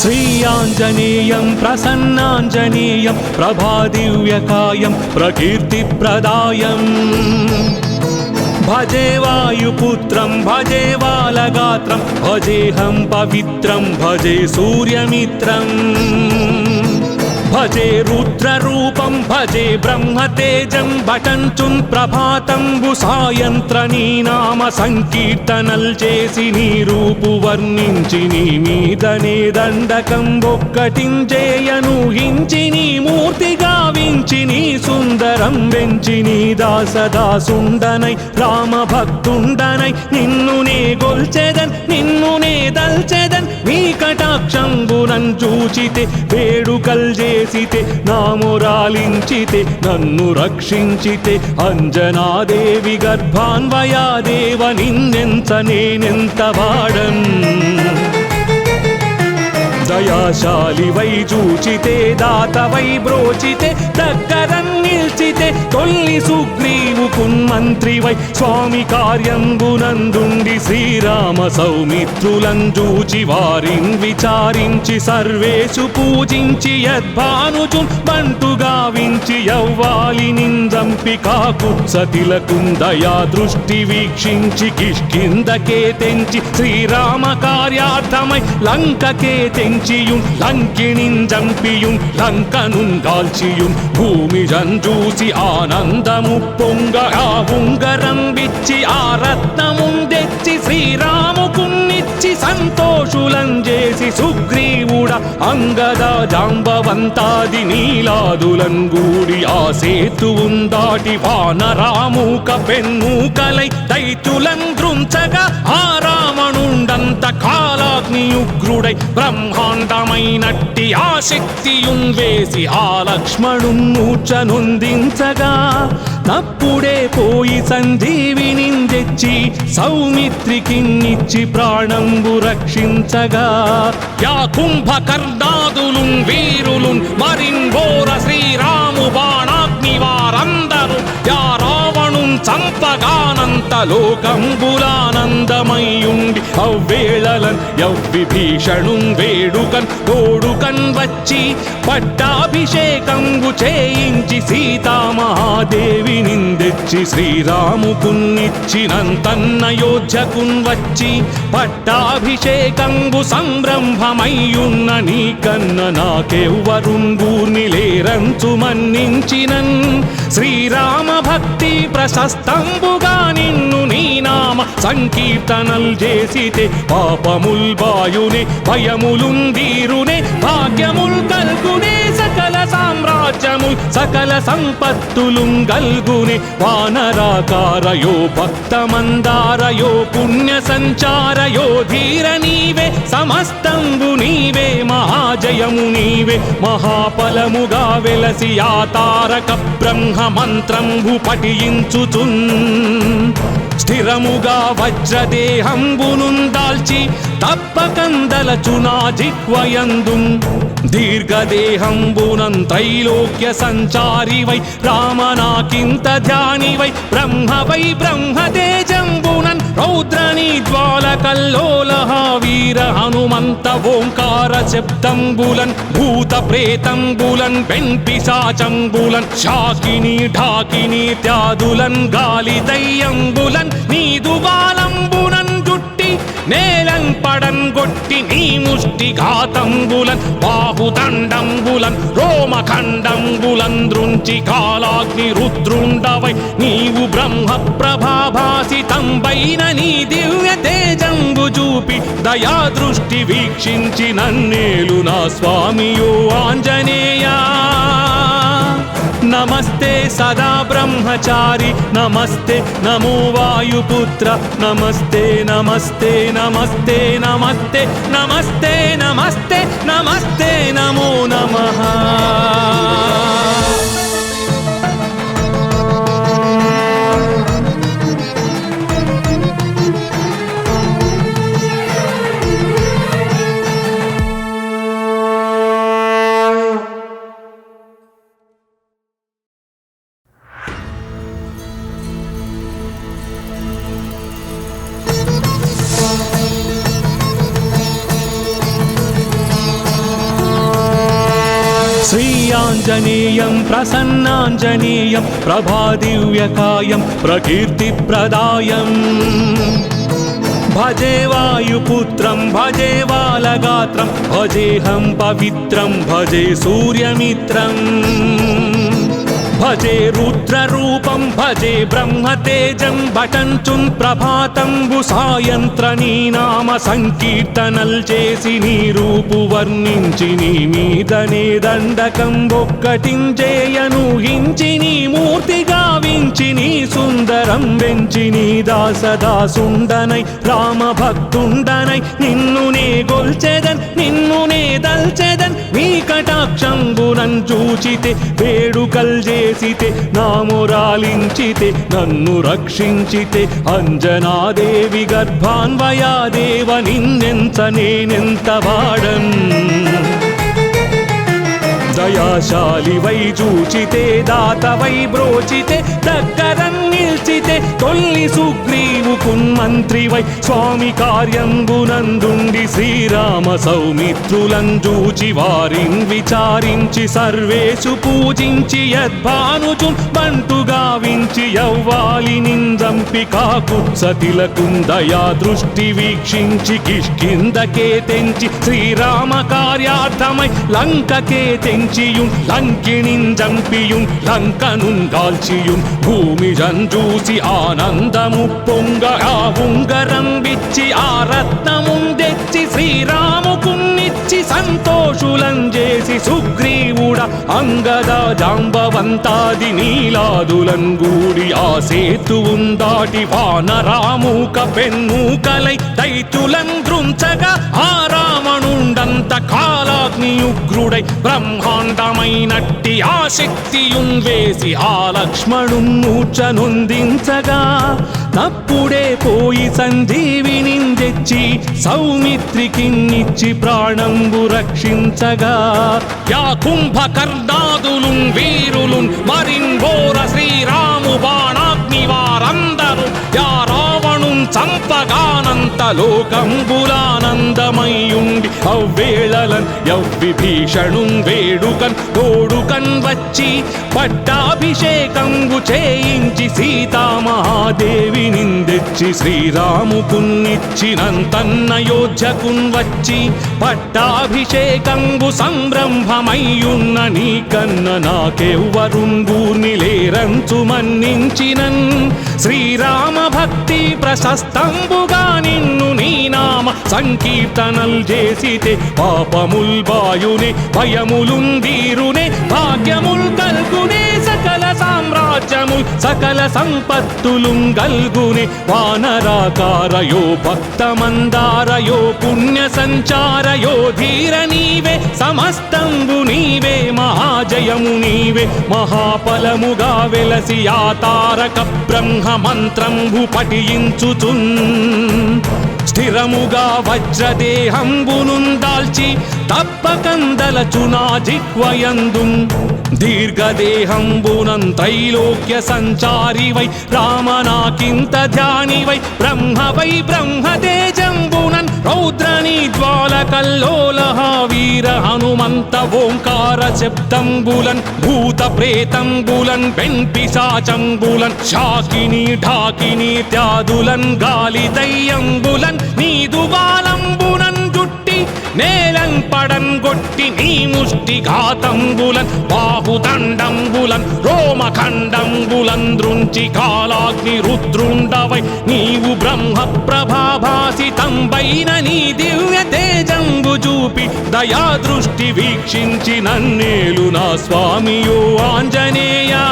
श्रीयाञ्जनेयं प्रसन्नाञ्जनेयं प्रभादिव्यकायं प्रकीर्तिप्रदायम् भजे वायुपुत्रं भजे बालगात्रं भजेऽहं पवित्रं भजे सूर्यमित्रम् भजे रुद्ररूपं भजे ब्रह्मतेजं भटञ्चुन् प्रभाతంబు సాయంత్రనీ నామ సంకీర్తనల్ చేసి నీ రూపు వర్ణించి నీ మీదనే దండకం ఒక్కటించేయను హించి నీ మూర్తి గావించి నీ సుందరం వెంచి నీ దాసదాసుండనై రామ భక్తుండనై నిన్ను నే గొల్చెదన్ నిన్ను నే దల్చెదన్ నీ కటాక్షంబునం చూచితే వేడుకల్ చేసితే నామురాలించితే నన్ను రక్షించితే అంజనాదేవి గర్భాన్వయాదేవ నిన్నెంత నేనెంత వాడన్ దయాశాలివై చూచితే దాతవై బ్రోచితే దగ్గరన్ నిల్చితే తొల్లి సుగ్రీవుకున్ మంత్రివై స్వామి కార్యంబునందుండి శ్రీరామ సౌమిత్రులను చూచి వారిన్ విచారించి సర్వేషు పూజించి యద్భానుచున్ బంటు గావించి యవ్వాలి నిందంపి కాకుత్సతిలకున్ దయా దృష్టి వీక్షించి కిష్కిందకే తెంచి శ్రీరామ కార్యార్థమై లంకకే తెంచియుం లంకిణిన్ జంపియుం లంకనున్ గాల్చియుం భూమి జంజూసి ఆనందము పొంగ ఆ ఉంగరం విచ్చి ఆ రత్నముం తెచ్చి శ్రీరాముకున్నిచ్చి సంతోషులం చేసి సుగ్రీవుడ అంగద జాంబవంతాది నీలాదులం గూడి ఆ సేతువుం దాటి వానరామూక పెన్మూకలై దైత్యులం దృంచగా ఆ రావణుండంత కాలాగ్నియుగ్రుడై బ్రహ్మాండమైనట్టి ఆ శక్తియున్ వేసి ఆ లక్ష్మణున్ మూర్ఛనొందించగా తప్పుడే పోయి సంజీవిని తెచ్చి సౌమిత్రికిన్నిచ్చి ప్రాణంబు రక్షించగా యా కుంభకర్ణాదులున్ వీరులున్ మరింఘోర శ్రీరాము బాణాగ్ని వారందరూ యా రావణున్ చంపగానంత లోకంబులానందమయ్యుండి అవ్వేళలన్ యవ్విభీషణున్ వేడుకన్ తోడుకన్ వచ్చి పట్టాభిషేకంబు చేయించి సీతామహాదేవి నిందెచ్చి శ్రీరాముకున్నిచ్చినంతన్నయోధ్యకున్ వచ్చి పట్టాభిషేకంబు సంరంభమయ్యున్న నీకన్న నాకెవ్వరున్ గూర్ని లేరంచు మన్నించినన్ శ్రీరామ భక్తి ప్రశస్తంబుగా నిన్ను నీ నామ సంకీర్తనల్ చేసితే పాపముల్ బాయునే భయములున్ దీరునే భాగ్యముల్ కల్గునే సకల సామ్రాజ్యముల్ సకల సంపత్తులున్ గల్గునే వానరాకారయో భక్తమందారయో పుణ్య సంచారయో ధీర నీవే సమస్తంబు నీవే మహాజయము నీవే మహాఫలముగా వెలసి ఆ తారక బ్రహ్మ మంత్రంబు పఠించుచున్ స్థిరముగా వజ్రదేహంబునున్ దాల్చి తప్పకందలచునా జిహ్వయందున్ దీర్ఘదేహంబునం త్రైలోక్య సంచారివై రామనాకింత ధ్యానివై బ్రహ్మవై బ్రహ్మతేజంబునన్ రౌద్రనీ జ్వాలకల్లోలహ వీర హనుమంత ఓంకార శబ్దంబులన్ భూత ప్రేతంబులన్ వెంపిశాచంబులన్ శాకిని ఢాకిని త్యాదులన్ గాలి దయ్యంబులన్ నీదు బాలంబునన్ జుట్టి నేలం పడం గొట్టి నీ ముష్టి ఘాతంబులన్ బాహుదండంబులన్ రోమఖండంబులన్ దృంచి కాలాగ్ని రుద్రుండవై నీవు బ్రహ్మ ప్రభాభాసితంబైన నీ దివ్య తేజంబు చూపి దయా దృష్టి వీక్షించి నన్నేలు నా స్వామియో ఆంజనేయా నమస్తే సదా బ్రహ్మచారి నమస్తే నమో వాయుపుత్ర నమస్తే నమస్తే నమస్తే నమస్తే నమస్తే నమస్తే నమస్తే నమో నమః శ్రీ ఆంజనేయం ప్రసన్నాంజనేయం ప్రభాదివ్యకాయం ప్రకీర్తిప్రదాయం భజే వాయుపుత్రం భజే బాలగాత్రం భజేహం పవిత్రం భజే సూర్యమిత్రం భజే రుద్రరూపం భజే బ్రహ్మతేజం భటంచున్ ప్రభాతంబు సాయంత్ర నీ నామ సంకీర్తనల్ చేసి నీ రూపు వర్ణించి నీ మీదనే దండకం ఒక్కటించేయను హించి నీ మూర్తి గావించి నీ సుందరం వెంచి నీ దాసదాసుండనై రామ భక్తుండనై నిన్ను నే గొల్చెదన్ నిన్ను నే దల్చెదన్ నీ కటాక్షంబునన్ చూచితే వేడుకల్ చేసితే నామురాలించితే నన్ను రక్షించితే అంజనాదేవి గర్భాన్వయాదేవ నిన్నెంత నేనెంత వాడన్ దయాశాలివై చూచితే దాతవై బ్రోచితే దగ్గరన్ నిల్చితే తొల్లి సుగ్రీవుకున్ మంత్రివై స్వామి కార్యంబునందుండి శ్రీరామ సౌమిత్రులం చూచి వారిన్ విచారించి సర్వేషు పూజించి యద్భానుచున్ బంటు గావించి యవ్వాలి నిందంపి కాకుత్సతిలకున్ దయా దృష్టి వీక్షించి కిష్కిందకే తెంచి శ్రీరామ కార్యార్థమై లంకకే తెంచియుం లంకిణిన్ జంపియుం లంకనున్ గాల్చియుం భూమి జంజూసి ఆనందము పొంగ ఆ ఉంగరం విచ్చి ఆ రత్నమున్ తెచ్చి శ్రీరాముకున్నిచ్చి సంతోషులం చేసి సుగ్రీవుడ అంగద జాంబవంతాది నీలాదులం గూడి ఆ సేతువున్ దాటి వానరామూక పెన్మూకలై దైత్యులం దృంచగా ఆ రావణుండంత కాలాగ్నియుగ్రుడై బ్రహ్మాండమైనట్టి ఆ శక్తియున్ వేసి ఆ లక్ష్మణున్ మూర్ఛనొందించగా తప్పుడే పోయి సంజీవిని తెచ్చి సౌమిత్రికిన్నిచ్చి ప్రాణంబు రక్షించగా యా కుంభకర్ణాదులున్ వీరులున్ మరిన్ ఘోర శ్రీరాము బాణాగ్ని వారందరూ యా రావణున్ చంపగానంత లోకంబులానందమయ్యుండి అవ్వేళలన్ యవ్విభీషణున్ వేడుకన్ తోడుకన్ వచ్చి పట్టాభిషేకంబు చేయించి సీతామహాదేవి నిందెచ్చి శ్రీరాముకున్నిచ్చినంతన్నయోధ్యకున్ వచ్చి పట్టాభిషేకంబు సంరంభమయ్యున్న నీకన్న నాకెవ్వరున్ గూర్నిలేరంచు మన్నించినన్ శ్రీరామ భక్తి ప్రశస్తంబుగా నిన్ను నీ నామ సంకీర్తనల్ చేసితే పాపముల్ బాయునే భయములున్ దీరునే భాగ్యముల్ కల్గునే సకల సామ్రాజ్యముల్ సకల సంపత్తులున్ గల్గునే వానరాకారయో భక్తమందారయో పుణ్య సంచారయో ధీర నీవే సమస్తంబు నీవే మహాజయము నీవే మహాఫలముగా వెలసి ఆ తారక బ్రహ్మ మంత్రంబు పఠించుచున్ స్థిరముగా వజ్రదేహంబునున్ దాల్చి తప్పకందలచునా జిహ్వయందున్ దీర్ఘదేహంబునం త్రైలోక్య సంచారివై రామనాకింత ధ్యానివై బ్రహ్మవై బ్రహ్మతేజంబునన్ రౌద్రనీ జ్వాలకల్లోలహ వీర హనుమంత ఓంకార శబ్దంబులన్ భూత ప్రేతంబులన్ వెంపిశాచంబులన్ శాకిని ఢాకిని త్యాదులన్ గాలి దయ్యంబులన్ నీదు బాలంబునన్ జుట్టి నేలం పడన్ గొట్టి నీ ముష్టి ఘాతంబులన్ బాహుదండంబులన్ రోమఖండంబులన్ దృంచి కాలాగ్ని రుద్రుండవై నీవు బ్రహ్మ ప్రభాభాసితంబైన నీ దివ్య తేజంబు చూపి దయా దృష్టి వీక్షించి నన్నేలు నా స్వామియో ఆంజనేయా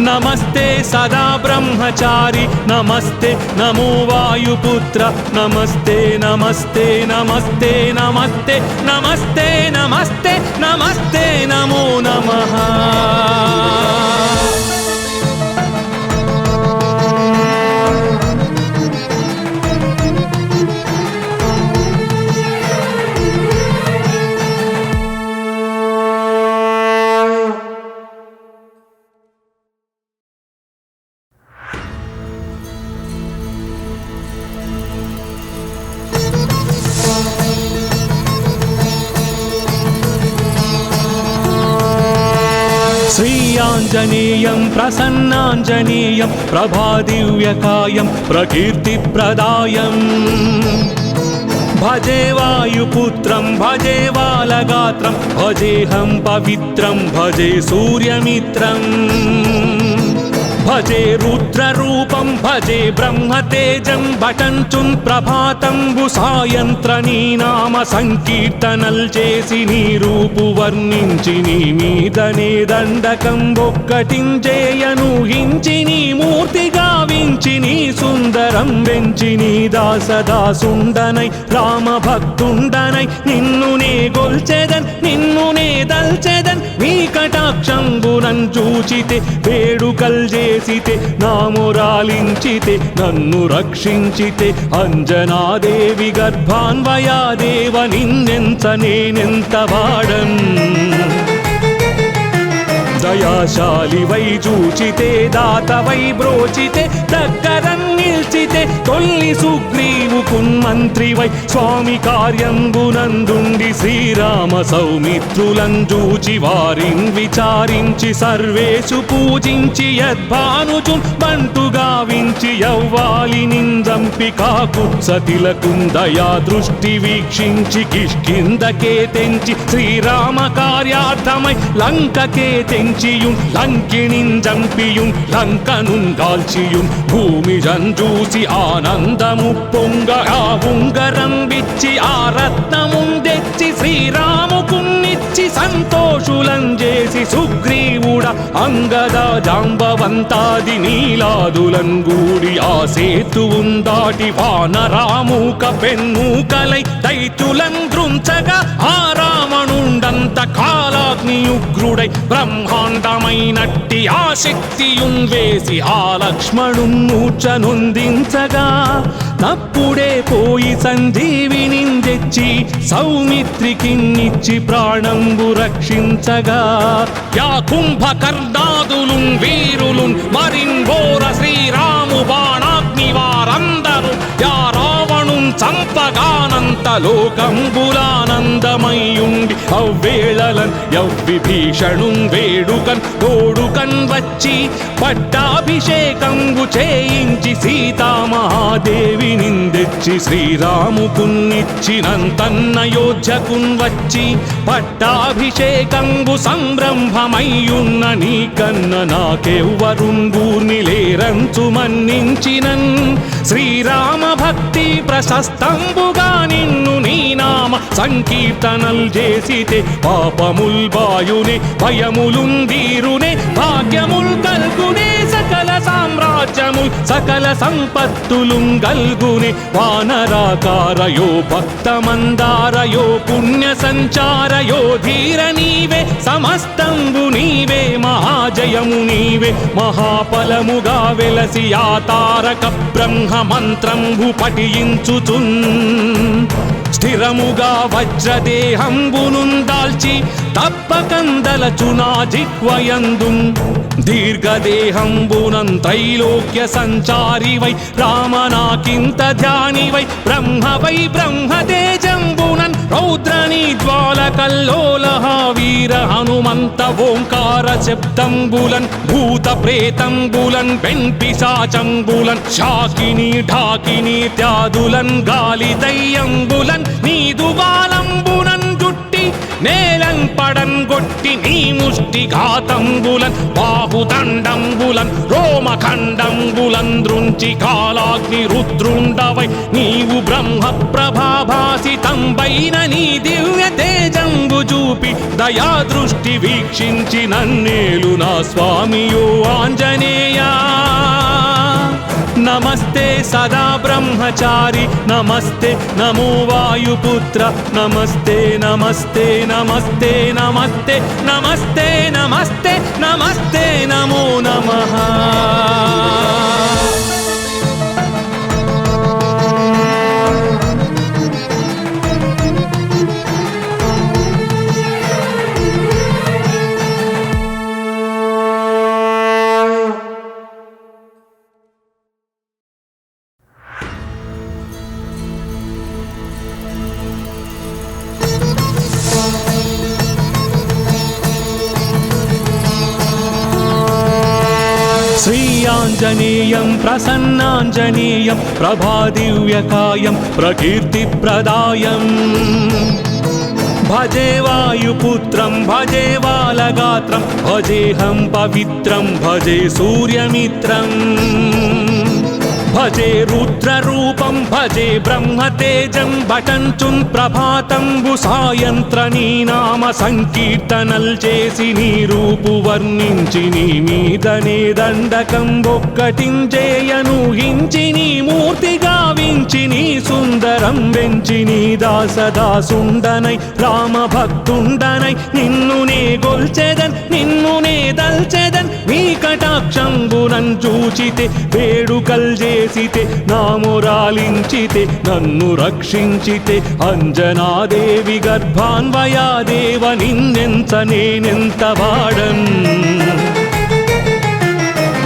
నమస్తే సదా బ్రహ్మచారి నమస్తే నమో వాయుపుత్ర నమస్తే నమస్తే నమస్తే నమస్తే నమస్తే నమస్తే నమస్తే నమో నమః శ్రీ ఆంజనేయం ప్రసన్నాంజనేయం ప్రభాదివ్యకాయం ప్రకీర్తిప్రదాయం భజే వాయుపుత్రం భజే బాలగాత్రం భజేహం పవిత్రం భజే సూర్యమిత్రం భజే రుద్రరూపం భజే బ్రహ్మతేజం భటంచున్ ప్రభాతంబు సాయంత్ర నీ నామ సంకీర్తనల్ చేసి నీ రూపు వర్ణించి నీ మీదనే దండకం ఒక్కటించేయను హించి నీ మూర్తి గావించి నీ సుందరం వెంచి నీ దాసదాసుండనై రామ భక్తుండనై నిన్ను నే గొల్చెదన్ నిన్ను నే దల్చెదన్ నీ కటాక్షంబునన్ చూచితే వేడుకల్ చేసితే నామురాలించితే నన్ను రక్షించితే అంజనాదేవి గర్భాన్వయాదేవ నిన్నెంత నేనెంత వాడన్ దయాశాలివై చూచితే దాతవై బ్రోచితే దగ్గరన్ నిల్చితే తొల్లి సుగ్రీవుకున్ మంత్రివై స్వామి కార్యంబునందుండి శ్రీరామ సౌమిత్రులం చూచి వారిన్ విచారించి సర్వేషు పూజించి యద్భానుచున్ బంటు గావించి యవ్వాలి నిందంపి కాకుత్సతిలకున్ దయా దృష్టి వీక్షించి కిష్కిందకే తెంచి శ్రీరామ కార్యార్థమై లంకకే తెంచియుం లంకిణిన్ జంపియుం లంకనున్ గాల్చియుం భూమి జంజూసి ఆనందము పొంగ ఆ ఉంగరం విచ్చి ఆ రత్నమున్ తెచ్చి శ్రీరాముకున్నిచ్చి సంతోషులం చేసి సుగ్రీవుడ అంగద జాంబవంతాది నీలాదులం గూడి ఆ సేతువున్ దాటి వానరామూక పెన్మూకలై దైత్యులం దృంచగా ఆ రావణుండంత కాలాగ్నియుగ్రుడై బ్రహ్మాండమైనట్టి ఆ శక్తియున్ వేసి ఆ లక్ష్మణున్ మూర్ఛనొందించగా తప్పుడే పోయి సంజీవిని తెచ్చి సౌమిత్రికిన్నిచ్చి ప్రాణంబు రక్షించగా యా కుంభకర్ణాదులున్ వీరులున్ మరిన్ ఘోర శ్రీరాము బాణాగ్ని వారందరూ యా రావణున్ చంపగానంత లోకంబులానందమయ్యుండి అవ్వేళలన్ యవ్విభీషణున్ వేడుకన్ తోడుకన్ వచ్చి పట్టాభిషేకంబు చేయించి సీతామహాదేవి నిందెచ్చి శ్రీరాముకున్నిచ్చినంతన్నయోధ్యకున్ వచ్చి పట్టాభిషేకంబు సంరంభమయ్యున్న నీకన్న నాకెవ్వరున్ గూర్నిలేరంచు మన్నించినన్ శ్రీరామ భక్తి ప్రశస్తంబుగా నిన్ను నీ నామ సంకీర్తనల్ చేసితే పాపముల్ బాయునే భయములున్ దీరునే భాగ్యముల్ కల్గునే సకల సామ్రాజ్యముల్ సకల సంపత్తులున్ గల్గునే వానరాకారయో భక్తమందారయో పుణ్య సంచారయో ధీర నీవే సమస్తంబు నీవే మహాజయము నీవే మహాఫలముగా వెలసి ఆ తారక బ్రహ్మ మంత్రంబు పఠించుచున్ స్థిరముగా వజ్రదేహంబునున్ దాల్చి తప్పకందలచునా జిహ్వయందున్ దీర్ఘదేహంబునం త్రైలోక్య సంచారివై రామనాకింత ధ్యానివై బ్రహ్మవై బ్రహ్మతేజంబునన్ రౌద్రనీ జ్వాలకల్లోలహ వీర హనుమంత ఓంకార శబ్దంబులన్ భూత ప్రేతంబులన్ వెంపిశాచంబులన్ శాకిని ఢాకిని త్యాదులన్ గాలి దయ్యంబులన్ నీదు బాలంబునన్ జుట్టి నేలం పడన్ గొట్టి నీ ముష్టి ఘాతంబులన్ బాహుదండంబులన్ రోమఖండంబులన్ దృంచి కాలాగ్ని రుద్రుండవై నీవు బ్రహ్మ ప్రభాభాసితంబైన నీ దివ్య తేజంబు చూపి దయా దృష్టి వీక్షించి నన్నేలు నా స్వామియో ఆంజనేయా నమస్తే సదా బ్రహ్మచారి నమస్తే నమో వాయుపుత్ర నమస్తే నమస్తే నమస్తే నమస్తే నమస్తే నమస్తే నమస్తే నమో నమః శ్రీయాంజనేయం ప్రసన్నాంజనేయం ప్రభాదివ్యకాయం ప్రకీర్తిప్రదాయం భజే వాయుపుత్రం భజే బాలగాత్రం భజేహం పవిత్రం భజే సూర్యమిత్రం భజే రుద్రరూపం భజే బ్రహ్మతేజం భటంచున్ ప్రభాతంబు సాయంత్ర నీ నామ సంకీర్తనల్ చేసి నీ రూపు వర్ణించి నీ మీదనే దండకం ఒక్కటించేయను హించి నీ మూర్తి గావించి నీ సుందరం వెంచి నీ దాసదాసుండనై రామ భక్తుండనై నిన్ను నే గొల్చెదన్ నిన్ను నే దల్చెదన్ నీ కటాక్షంబునన్ చూచితే వేడుకల్ చేసితే నామురాలించితే నన్ను రక్షించితే అంజనాదేవి గర్భాన్వయాదేవ నిన్నెంత నేనెంత వాడన్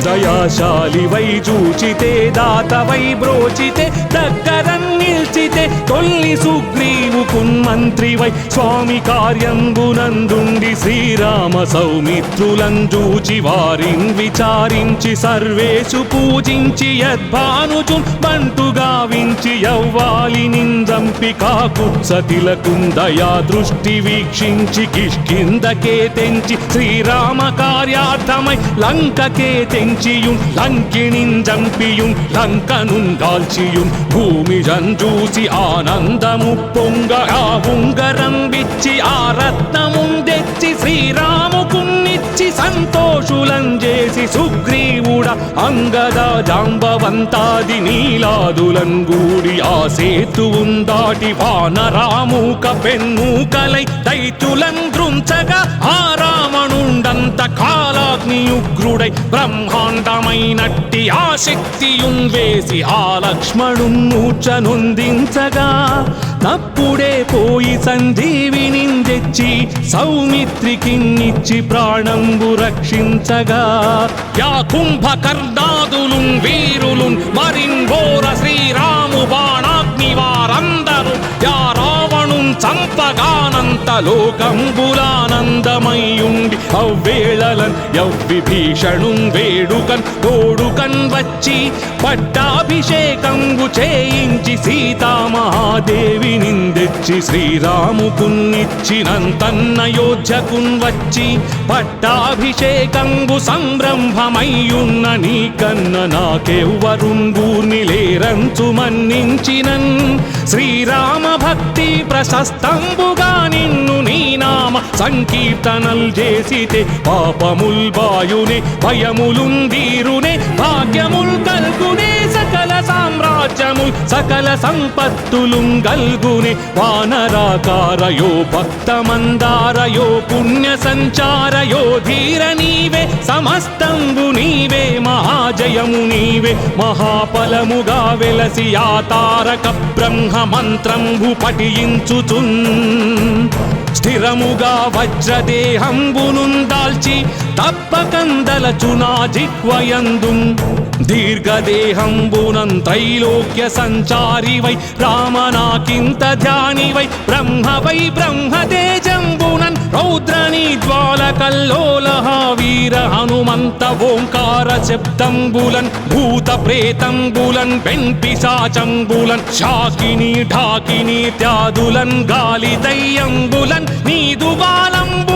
దయాశాలివై చూచితే దాతవై బ్రోచితే దగ్గరన్ నిల్చితే తొల్లి సుగ్రీవుకున్ మంత్రివై స్వామి కార్యంబునందుండి శ్రీరామ సౌమిత్రులం చూచి వారిన్ విచారించి సర్వేషు పూజించి యద్భానుచున్ బంటు గావించి యవ్వాలి నిందంపి కాకుత్సతిలకున్ దయా దృష్టి వీక్షించి కిష్కిందకే తెంచి శ్రీరామ కార్యార్థమై లంకకే తెంచియుం లంకిణిన్ జంపియుం లంకనున్ కాల్చియుం భూమి జంజూసి ఆనందము పొంగ ఆ ఉంగరం విచ్చి ఆ రత్నమున్ తెచ్చి శ్రీరాముకున్నిచ్చి సంతోషులం చేసి సుగ్రీవుడ అంగద జాంబవంతాది నీలాదులం గూడి ఆ సేతువున్ దాటి వానరామూక పెన్మూకలై దైత్యులం దృంచగా ఆ రావణుండంత కాలాగ్నియుగ్రుడై బ్రహ్మాండమైనట్టి ఆ శక్తియున్ వేసి ఆ లక్ష్మణున్ మూర్ఛనొందించగా తప్పుడే పోయి సంజీవిని తెచ్చి సౌమిత్రికిన్నిచ్చి ప్రాణంబు రక్షించగా యా కుంభకర్ణాదులున్ వీరులున్ మరిన్ ఘోర శ్రీరాము బాణాగ్ని వారందరూ యా రావణున్ చంపగానంత లోకంబులానందమయ్యుండి అవ్వేళలన్ యవ్విభీషణున్ వేడుకన్ తోడుకన్ వచ్చి పట్టాభిషేకంబు చేయించి సీతామహాదేవి నిందెచ్చి శ్రీరాముకున్నిచ్చినంతన్నయోధ్యకున్ వచ్చి పట్టాభిషేకంబు సంరంభమయ్యున్న నీకన్న నాకెవ్వరున్ గూర్ని లేరంచు మన్నించినన్ శ్రీరామ భక్తి ప్రశస్తంబుగా నిన్ను నీ నామ సంకీర్తనల్ చేసితే పాపముల్ బాయునే భయములున్ దీరునే భాగ్యముల్ కల్గునే సకల సామ్రాజ్యముల్ సకల సంపత్తులుం గల్గునే వానరాకారయో భక్తమందారయో పుణ్య సంచారయో ధీర నీవే సమస్తంబు నీవే మహాజయము నీవే మహాఫలముగా వెలసి ఆ తారక బ్రహ్మ మంత్రంబు పఠించుచున్ స్థిరముగా వజ్రదేహంబునున్ దాల్చి తప్పకందలచునా జిహ్వయందున్ దీర్ఘదేహంబునం త్రైలోక్య సంచారివై రామనాకింత ధ్యానివై బ్రహ్మవై బ్రహ్మతేజంబునన్ రౌద్రనీ జ్వాలకల్లోలహ వీర హనుమంత ఓంకార శబ్దంబులన్ భూత ప్రేతంబులన్ వెంపిశాచంబులన్ శాకిని ఢాకిని త్యాదులన్ గాలి దయ్యంబులన్ నీదు బాలంబు